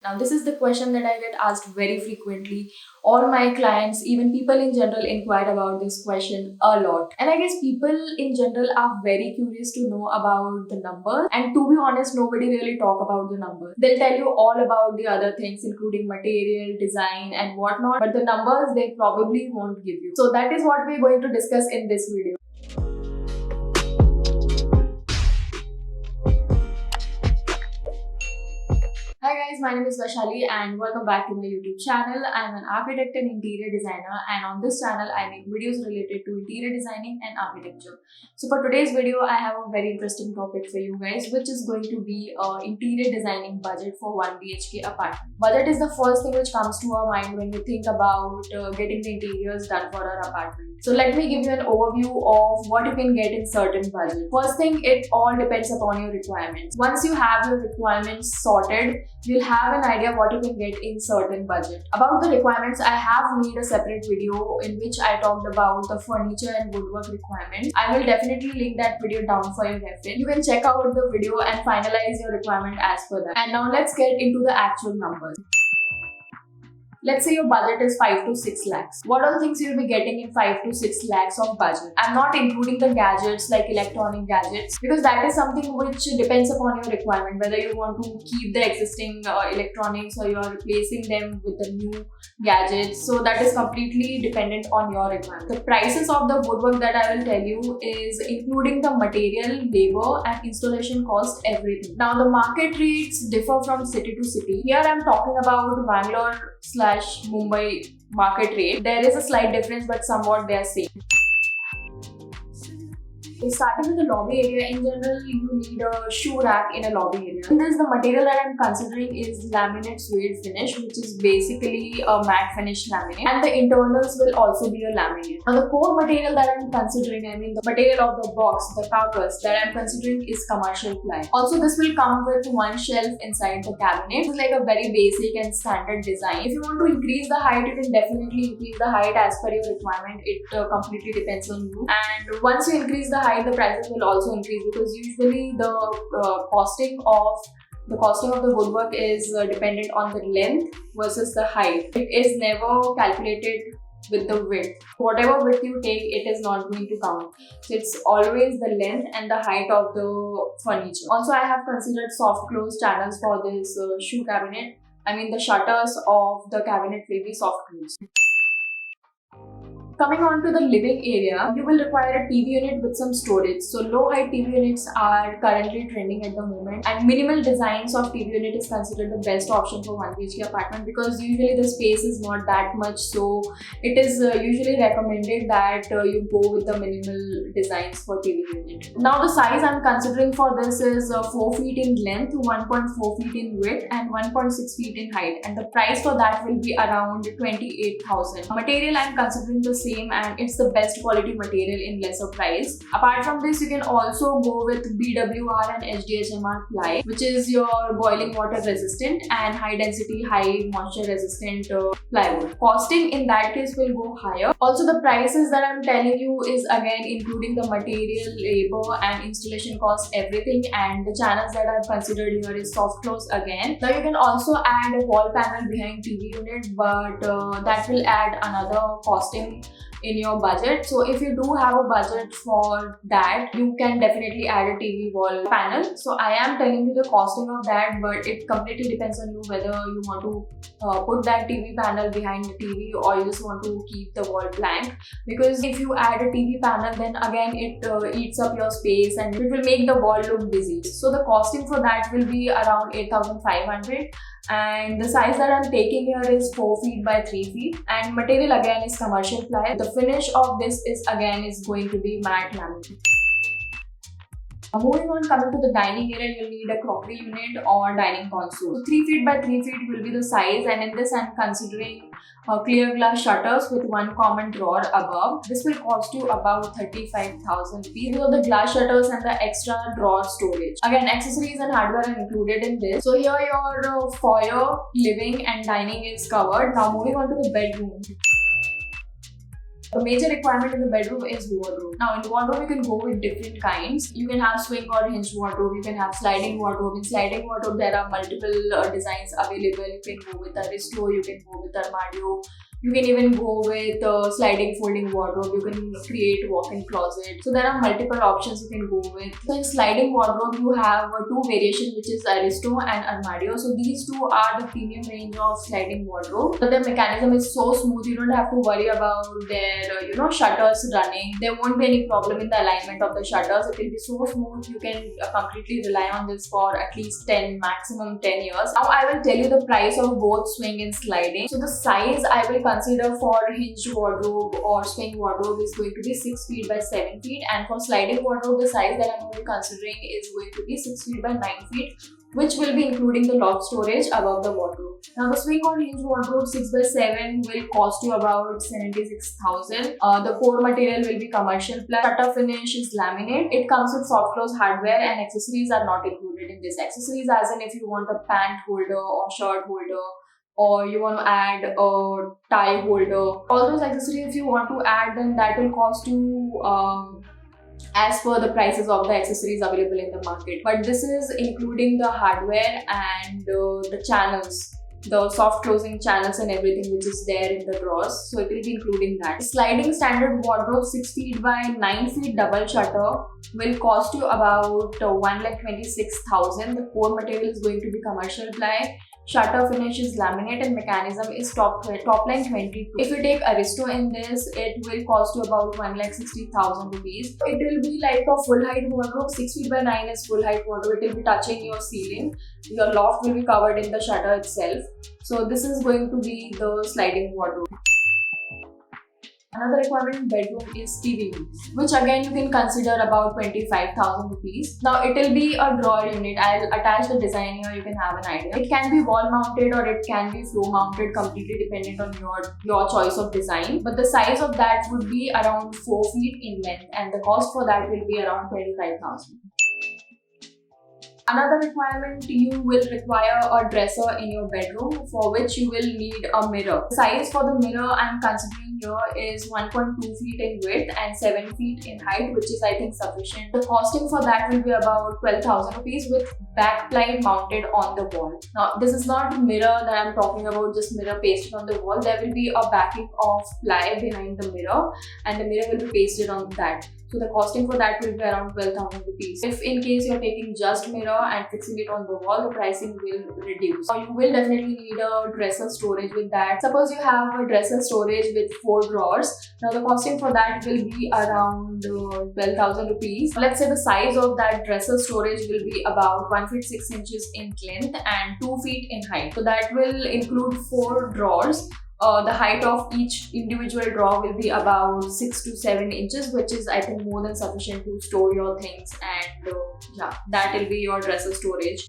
Now, this is the question that I get asked very frequently. All my clients, even people in general, inquire about this question a lot. And I guess people in general are very curious to know about the numbers. And to be honest, nobody really talk about the numbers. They'll tell you all about the other things, including material, design, and whatnot. But the numbers they probably won't give you. So that is what we're going to discuss in this video. Hi guys, my name is Vaishali and welcome back to my YouTube channel. I'm an architect and interior designer, and on this channel I make videos related to interior designing and architecture. So for today's video I have a very interesting topic for you guys, which is going to be interior designing budget for 1 BHK apartment. Budget is the first thing which comes to our mind when we think about getting the interiors done for our apartment. So let me give you an overview of what you can get in certain budget. First thing, it all depends upon your requirements. Once you have your requirements sorted, you'll have an idea what you can get in certain budget. About the requirements, I have made a separate video in which I talked about the furniture and woodwork requirement. I will definitely link that video down for your reference. You can check out the video and finalize your requirement as per that. And now let's get into the actual numbers. Let's say your budget is 5 to 6 lakhs. What are the things you'll be getting in 5 to 6 lakhs of budget? I'm not including the gadgets like electronic gadgets, because that is something which depends upon your requirement, whether you want to keep the existing electronics or you're replacing them with the new gadgets. So that is completely dependent on your requirement. The prices of the woodwork that I will tell you is including the material, labor and installation cost, everything. Now the market rates differ from city to city. Here I'm talking about Bangalore/Mumbai market rate. There is a slight difference, but somewhat they are same. Starting with the lobby area, in general, you need a shoe rack in a lobby area. In this, the material that I'm considering is laminate suede finish, which is basically a matte finish laminate, and the internals will also be a laminate. Now, the core material that I'm considering, the material of the box, the carcass that I'm considering is commercial ply. Also, this will come with one shelf inside the cabinet. It's like a very basic and standard design. If you want to increase the height, you can definitely increase the height as per your requirement. It completely depends on you. And once you increase the height, the prices will also increase, because usually the costing of the woodwork is dependent on the length versus the height. It is never calculated with the width. Whatever width you take, it is not going to count. So it's always the length and the height of the furniture. Also, I have considered soft close channels for this shoe cabinet. The shutters of the cabinet will be soft close. Coming on to the living area, you will require a TV unit with some storage. So low height TV units are currently trending at the moment, and minimal designs of TV unit is considered the best option for 1 BHK apartment, because usually the space is not that much. So it is usually recommended that you go with the minimal designs for TV unit. Now the size I'm considering for this is 4 feet in length, 1.4 feet in width and 1.6 feet in height, and the price for that will be around 28,000. Material I'm considering the same, and it's the best quality material in lesser price. Apart from this, you can also go with BWR and HDHMR ply, which is your boiling water resistant and high density, high moisture resistant plywood. Costing in that case will go higher. Also, the prices that I'm telling you is again including the material, labor and installation cost, everything, and the channels that I've considered here is soft close again. Now you can also add a wall panel behind TV unit, but that will add another costing in your budget. So if you do have a budget for that, you can definitely add a TV wall panel. So I am telling you the costing of that, but it completely depends on you whether you want to put that TV panel behind the TV or you just want to keep the wall blank. Because if you add a TV panel, then again it eats up your space and it will make the wall look busy. So the costing for that will be around 8,500. And the size that I'm taking here is 4 feet by 3 feet, and material again is commercial ply. The finish of this is going to be matte laminate. Moving on, coming to the dining area, you'll need a crockery unit or dining console. So 3 feet by 3 feet will be the size, and in this I'm considering clear glass shutters with one common drawer above. This will cost you about 35,000 rupees. These are the glass shutters and the extra drawer storage. Again, accessories and hardware are included in this. So here your foyer, living and dining is covered. Now moving on to the bedroom. The major requirement in the bedroom is wardrobe. Now in wardrobe, you can go with different kinds. You can have swing or hinge wardrobe. You can have sliding wardrobe. In sliding wardrobe, there are multiple designs available. You can go with Aristo. You can go with Armadio. You can even go with sliding folding wardrobe. You can create walk-in closet. So there are multiple options you can go with. So in sliding wardrobe, you have two variations, which is Aristo and Armadio. So these two are the premium range of sliding wardrobe. But the mechanism is so smooth, you don't have to worry about their shutters running. There won't be any problem in the alignment of the shutters. It will be so smooth. You can completely rely on this for at least maximum 10 years. Now I will tell you the price of both swing and sliding. So the size I will consider for hinged wardrobe or swing wardrobe is going to be 6 feet by 7 feet, and for sliding wardrobe, the size that I'm going to be considering is going to be 6 feet by 9 feet, which will be including the loft storage above the wardrobe. Now the swing or hinge wardrobe 6 by 7 will cost you about 76,000. The core material will be commercial ply. Shutter finish is laminate. It comes with soft close hardware, and accessories are not included in this. Accessories as in if you want a pant holder or shirt holder, or you want to add a tie holder. All those accessories if you want to add, then that will cost you as per the prices of the accessories available in the market. But this is including the hardware and the channels, the soft closing channels and everything which is there in the drawers. So it will be including that. Sliding standard wardrobe 6 feet by 9 feet double shutter will cost you about 1,26,000. The core material is going to be commercial ply. Shutter finish is laminate and mechanism is top line 22. If you take Aristo in this, it will cost you about 1,60,000 rupees. It will be like a full height wardrobe. 6 feet by 9 is full height wardrobe. It will be touching your ceiling. Your loft will be covered in the shutter itself. So this is going to be the sliding wardrobe. Another requirement in bedroom is TV unit, which again you can consider about 25,000 rupees. Now it will be a drawer unit. I'll attach the design here, you can have an idea. It can be wall mounted or it can be floor mounted, completely dependent on your choice of design. But the size of that would be around 4 feet in length, and the cost for that will be around 25,000. Another requirement, you will require a dresser in your bedroom, for which you will need a mirror. The size for the mirror I'm considering here is 1.2 feet in width and 7 feet in height, which is I think sufficient. The costing for that will be about 12,000 rupees with backlight mounted on the wall. Now this is not mirror that I'm talking about, just mirror pasted on the wall. There will be a backing of ply behind the mirror, and the mirror will be pasted on that. So the costing for that will be around 12,000 rupees. If in case you're taking just mirror and fixing it on the wall, the pricing will reduce. So you will definitely need a dresser storage with that. Suppose you have a dresser storage with 4 drawers. Now the costing for that will be around 12,000 rupees. Let's say the size of that dresser storage will be about 1 feet 6 inches in length and 2 feet in height. So that will include 4 drawers. The height of each individual drawer will be about 6 to 7 inches, which is I think more than sufficient to store your things, and yeah, that will be your dresser storage.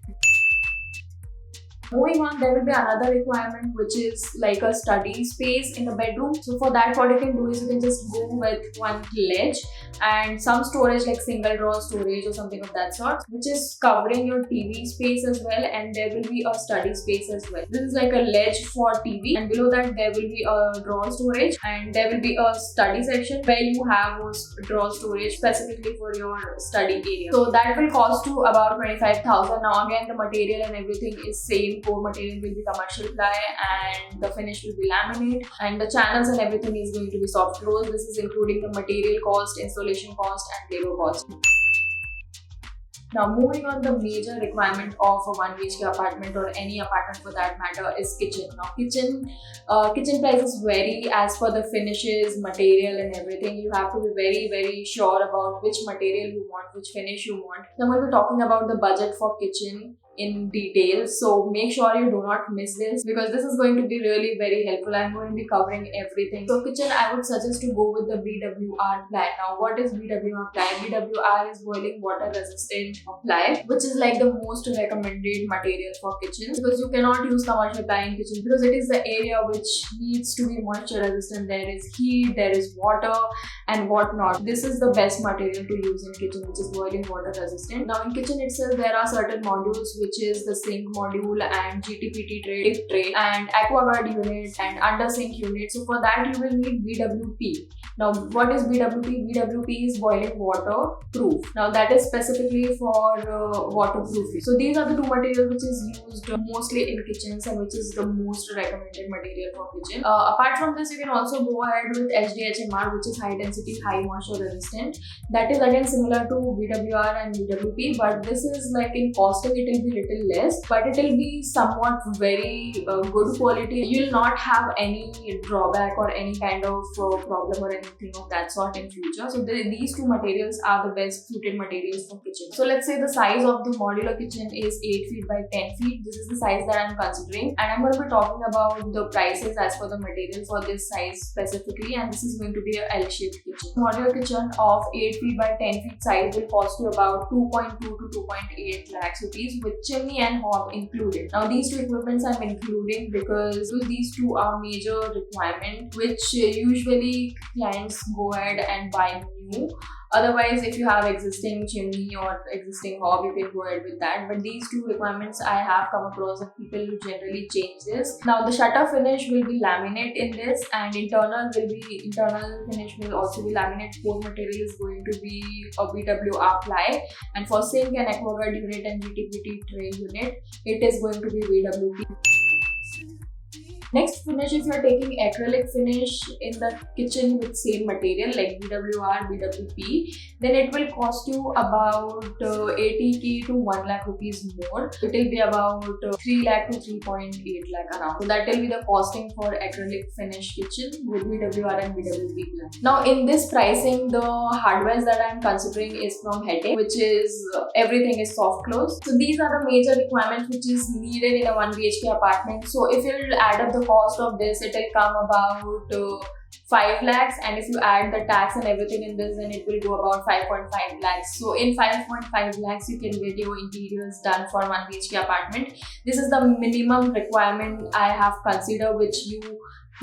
Moving on, there will be another requirement, which is like a study space in the bedroom. So for that, what you can do is you can just go with one ledge and some storage like single drawer storage or something of that sort, which is covering your TV space as well, and there will be a study space as well. This is like a ledge for TV, and below that there will be a drawer storage, and there will be a study section where you have a drawer storage specifically for your study area. So that will cost you about 25,000. Now again, the material and everything is same. Core material will be commercial ply and the finish will be laminate, and the channels and everything is going to be soft close. This is including the material cost, installation cost and labor cost. Now moving on, the major requirement of a 1 BHK apartment or any apartment for that matter is kitchen. Now kitchen prices vary as per the finishes, material and everything. You have to be very sure about which material you want, which finish you want. So I'm going to be talking about the budget for kitchen in detail, so make sure you do not miss this, because this is going to be really very helpful. I'm going to be covering everything. So kitchen, I would suggest to go with the BWR ply. Now what is BWR ply? BWR is boiling water resistant ply, which is like the most recommended material for kitchen, because you cannot use commercial ply in kitchen because it is the area which needs to be moisture resistant. There is heat, there is water and whatnot. This is the best material to use in kitchen, which is boiling water resistant. Now in kitchen itself, there are certain modules which is the sink module and GTPT tray, dip tray, and AquaGuard unit and under sink unit. So for that you will need BWP. Now what is BWP? BWP is boiling water proof. Now that is specifically for waterproofing. So these are the two materials which is used mostly in kitchens and which is the most recommended material for kitchen. Apart from this, you can also go ahead with HDHMR, which is high density, high moisture resistant. That is again similar to BWR and BWP, but this is like in costing it will be little less, but it will be somewhat very good quality. You will not have any drawback or any kind of problem or anything of that sort in future. So these two materials are the best suited materials for kitchen. So let's say the size of the modular kitchen is 8 feet by 10 feet. This is the size that I'm considering, and I'm going to be talking about the prices as per the material for this size specifically, and this is going to be a L-shaped kitchen. Modular kitchen of 8 feet by 10 feet size will cost you about 2.2 to 2.8 lakhs rupees with chimney and hob included. Now these two equipments I'm including because these two are major requirement which usually clients go ahead and buy new. Otherwise, if you have existing chimney or existing hob, you can go ahead with that. But these two requirements I have come across of people who generally change this. Now the shutter finish will be laminate in this, and internal finish will also be laminate. Core material is going to be a BWR ply, and for sink and AquaGuard unit and GTPT tray unit, it is going to be BWP. Next finish, if you are taking acrylic finish in the kitchen with same material like BWR, BWP, then it will cost you about 80k to 1 lakh rupees more. It will be about 3 lakh to 3.8 lakh around. So that will be the costing for acrylic finish kitchen with BWR and BWP plan. Now in this pricing, the hardware that I am considering is from Hete, which is everything is soft close. So these are the major requirements which is needed in a 1 BHK apartment. So if you will add up the cost of this, it will come about 5 lakhs, and if you add the tax and everything in this, then it will go about 5.5 lakhs. So in 5.5 lakhs you can get your interiors done for 1 BHK apartment. This is the minimum requirement I have considered, which you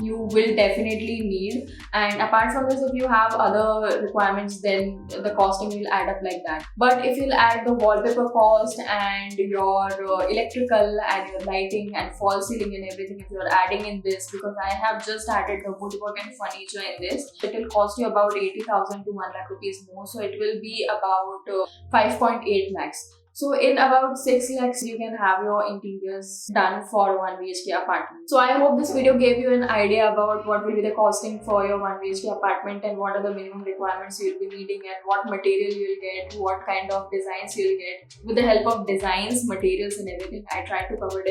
will definitely need. And apart from this, if you have other requirements, then the costing will add up like that. But if you'll add the wallpaper cost and your electrical and your lighting and false ceiling and everything, if you're adding in this, because I have just added the woodwork and furniture in this, it will cost you about 80,000 to 1 lakh rupees more. So it will be about 5.8 lakhs. So in about 6 lakhs, you can have your interiors done for 1 BHK apartment. So I hope this video gave you an idea about what will be the costing for your 1 BHK apartment and what are the minimum requirements you'll be needing and what material you'll get, what kind of designs you'll get. With the help of designs, materials and everything, I tried to cover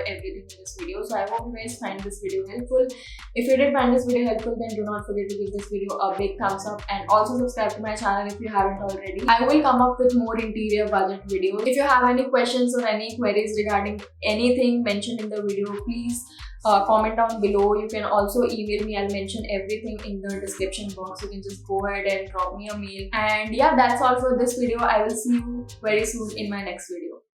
everything in this video. So I hope you guys find this video helpful. If you did find this video helpful, then do not forget to give this video a big thumbs up and also subscribe to my channel if you haven't already. I will come up with more interior budget videos. If you have any questions or any queries regarding anything mentioned in the video, please comment down below. You can also email me. I'll mention everything in the description box. You can just go ahead and drop me a mail. And yeah, that's all for this video. I will see you very soon in my next video.